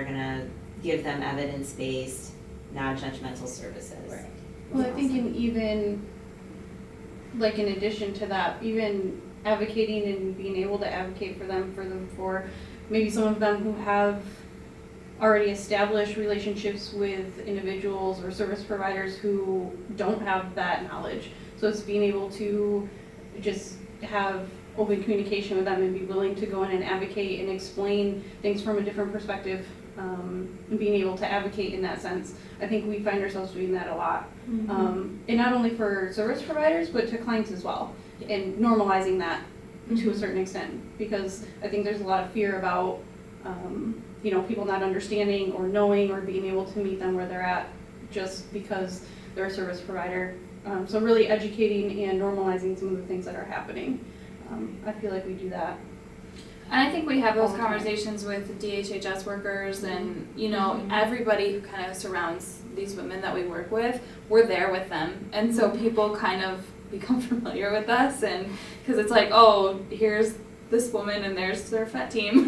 going to give them evidence-based, non-judgmental services. Right. Well, I think even, like, in addition to that, even advocating and being able to advocate for maybe some of them who have already established relationships with individuals or service providers who don't have that knowledge. So it's being able to just have open communication with them and be willing to go in and advocate and explain things from a different perspective, and being able to advocate in that sense. I think we find ourselves doing that a lot. And not only for service providers, but to clients as well, and normalizing that to a certain extent, because I think there's a lot of fear about people not understanding or knowing or being able to meet them where they're at just because they're a service provider. So really educating and normalizing some of the things that are happening. I feel like we do that. And I think we have those conversations with DHHS workers and, everybody who kind of surrounds these women that we work with, we're there with them. And so people kind of become familiar with us, and because it's like, oh, here's this woman and there's their FET team.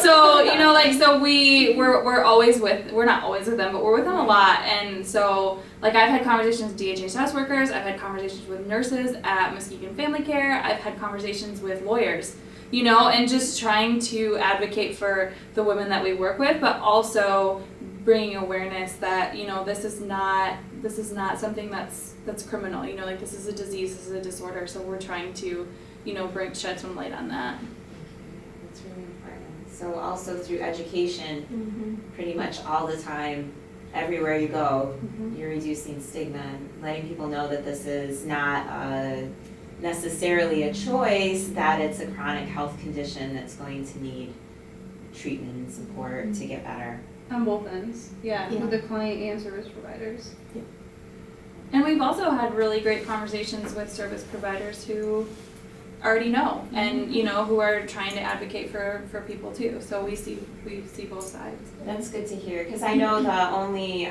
So, we're always we're not always with them, but we're with them a lot. And so, like, I've had conversations with DHHS workers, I've had conversations with nurses at Muskegon Family Care, I've had conversations with lawyers, and just trying to advocate for the women that we work with, but also bringing awareness that, this is not something that's criminal, this is a disease, this is a disorder, so we're trying to shed some light on that. That's really important. So also through education, pretty much all the time, everywhere you go, you're reducing stigma and letting people know that this is not necessarily a choice, that it's a chronic health condition that's going to need treatment and support to get better. On both ends, with the client and service providers. Yeah. And we've also had really great conversations with service providers who already know and who are trying to advocate for people too. So we see both sides. That's good to hear, because I know the only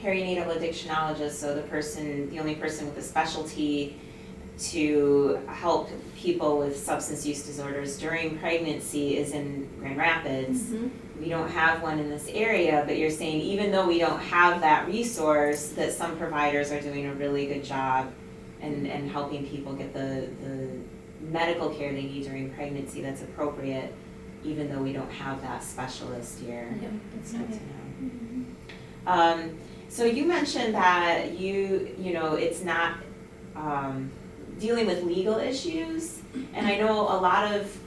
perinatal addictionologist, so the only person with a specialty to help people with substance use disorders during pregnancy is in Grand Rapids. We don't have one in this area, but you're saying even though we don't have that resource, that some providers are doing a really good job and helping people get the medical care they need during pregnancy that's appropriate, even though we don't have that specialist here. That's good to know. So you mentioned that it's not dealing with legal issues, and I know a lot of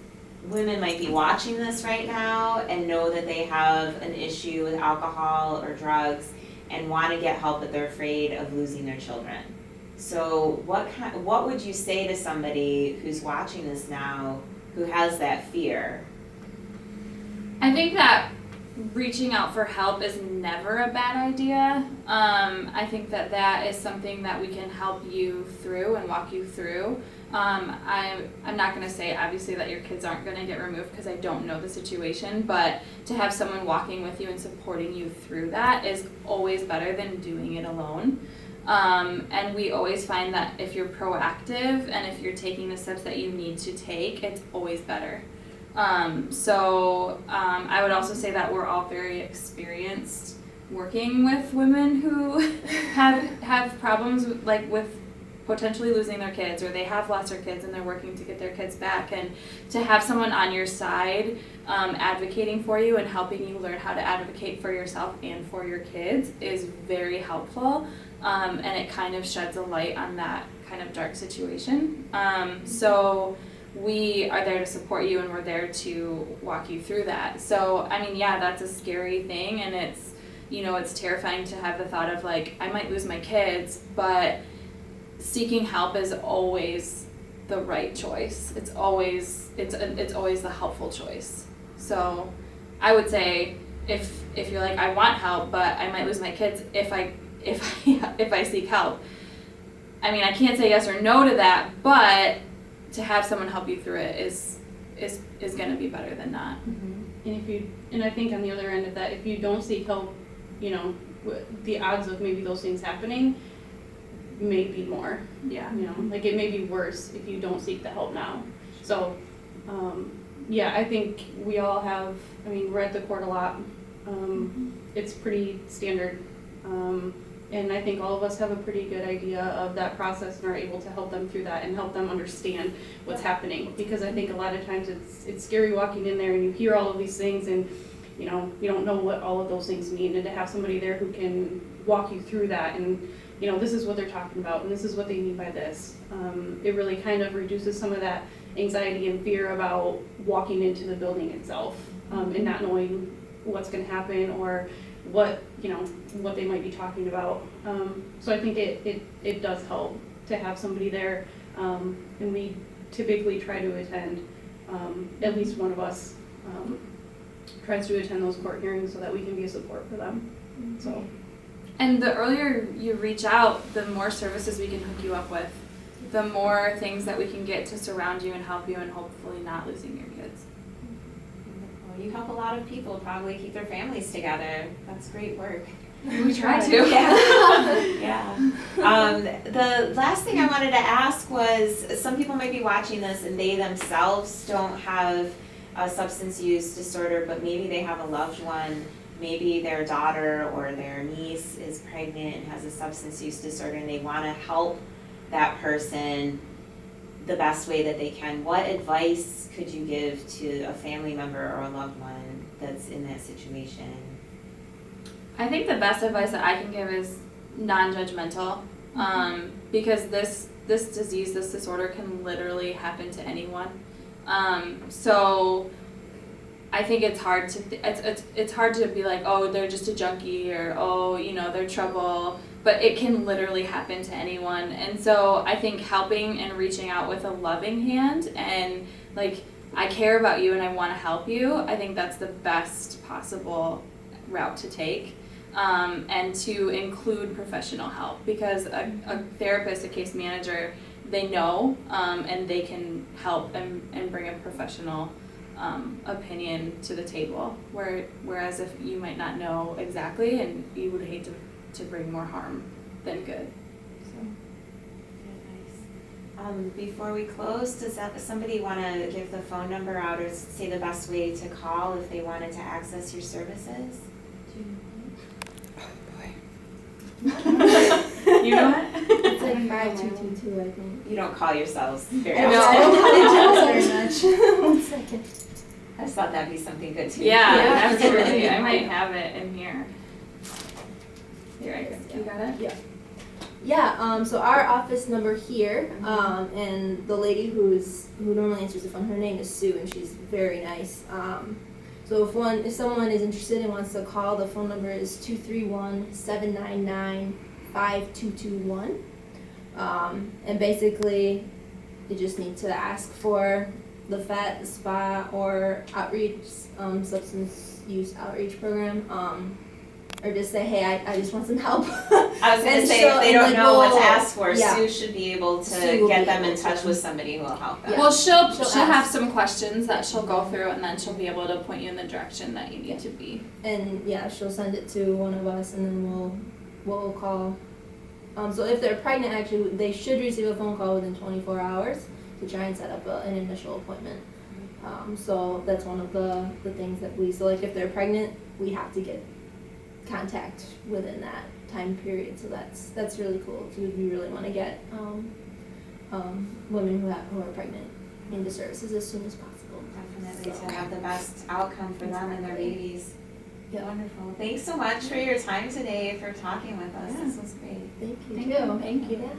women might be watching this right now and know that they have an issue with alcohol or drugs and want to get help, but they're afraid of losing their children. So what would you say to somebody who's watching this now who has that fear? I think that reaching out for help is never a bad idea. I think that is something that we can help you through and walk you through. I'm not going to say obviously that your kids aren't going to get removed because I don't know the situation, but to have someone walking with you and supporting you through that is always better than doing it alone. And we always find that if you're proactive and if you're taking the steps that you need to take, it's always better. I would also say that we're all very experienced working with women who have problems with potentially losing their kids, or they have lost their kids and they're working to get their kids back, and to have someone on your side advocating for you and helping you learn how to advocate for yourself and for your kids is very helpful, and it kind of sheds a light on that kind of dark situation. So we are there to support you and we're there to walk you through that. So that's a scary thing, and it's terrifying to have the thought of like, I might lose my kids, but seeking help is always the right choice. It's always the helpful choice. So I would say if you're like, I want help, but I might lose my kids if I seek help. I can't say yes or no to that, but to have someone help you through it is going to be better than not. And I think on the other end of that, if you don't seek help, the odds of maybe those things happening may be more. It may be worse if you don't seek the help now. So I think we all have, we're at the court a lot, It's pretty standard. And I think all of us have a pretty good idea of that process and are able to help them through that and help them understand what's happening. Because I think a lot of times it's scary walking in there and you hear all of these things and you don't know what all of those things mean, and to have somebody there who can walk you through that and this is what they're talking about and this is what they mean by this. It really kind of reduces some of that anxiety and fear about walking into the building itself, and not knowing what's going to happen or what they might be talking about. So I think it does help to have somebody there, and we typically try to attend, at least one of us tries to attend those court hearings so that we can be a support for them. So. And the earlier you reach out, the more services we can hook you up with, the more things that we can get to surround you and help you and hopefully not losing your kids. Well, you help a lot of people probably keep their families together. That's great work. We try to. Yeah. The last thing I wanted to ask was, some people might be watching this and they themselves don't have a substance use disorder, but maybe they have a loved one. Maybe their daughter or their niece is pregnant and has a substance use disorder and they want to help that person the best way that they can. What advice could you give to a family member or a loved one that's in that situation? I think the best advice that I can give is nonjudgmental, because this disease, this disorder can literally happen to anyone. So I think it's hard to it's hard to be like, oh, they're just a junkie, or oh, they're trouble, but it can literally happen to anyone. And so I think helping and reaching out with a loving hand and like, I care about you and I want to help you, I think that's the best possible route to take. And to include professional help, because a therapist, a case manager, they know, and they can help and bring a professional opinion to the table, whereas if you might not know exactly, and you would hate to bring more harm than good. So. Nice. Before we close, does somebody want to give the phone number out or say the best way to call if they wanted to access your services? You know what? It's like 5222, I think. You don't call yourselves very I often. don't very much. 1 second. I just thought that'd be something good too. Yeah, absolutely. I might have it in here. Here, I guess. You got it? Yeah. Yeah, so our office number here, and the lady who normally answers the phone, her name is Sue, and she's very nice. So if someone is interested and wants to call, the phone number is 231-799-5221. And basically, you just need to ask for the FET, the SPA, or outreach, substance use outreach program, or just say, hey, I just want some help. I was going to say, if they don't know what to ask for, Sue should be able to get them in touch with somebody who will help them. Yeah. Well, she'll She'll have ask. some questions that she'll go through, and then she'll be able to point you in the direction that you need to be. And yeah, she'll send it to one of us, and then we'll call. So if they're pregnant, actually, they should receive a phone call within 24 hours to try and set up an initial appointment. So that's one of the things that so like if they're pregnant, we have to get contact within that time period. So that's really cool. So we really want to get women who are pregnant into services as soon as possible. Definitely, to have the best outcome for them and their babies. Yeah. Wonderful. Thanks so much for your time today, for talking with us. Yeah. This was great. Thank you. Thank you. Thank you. Yeah.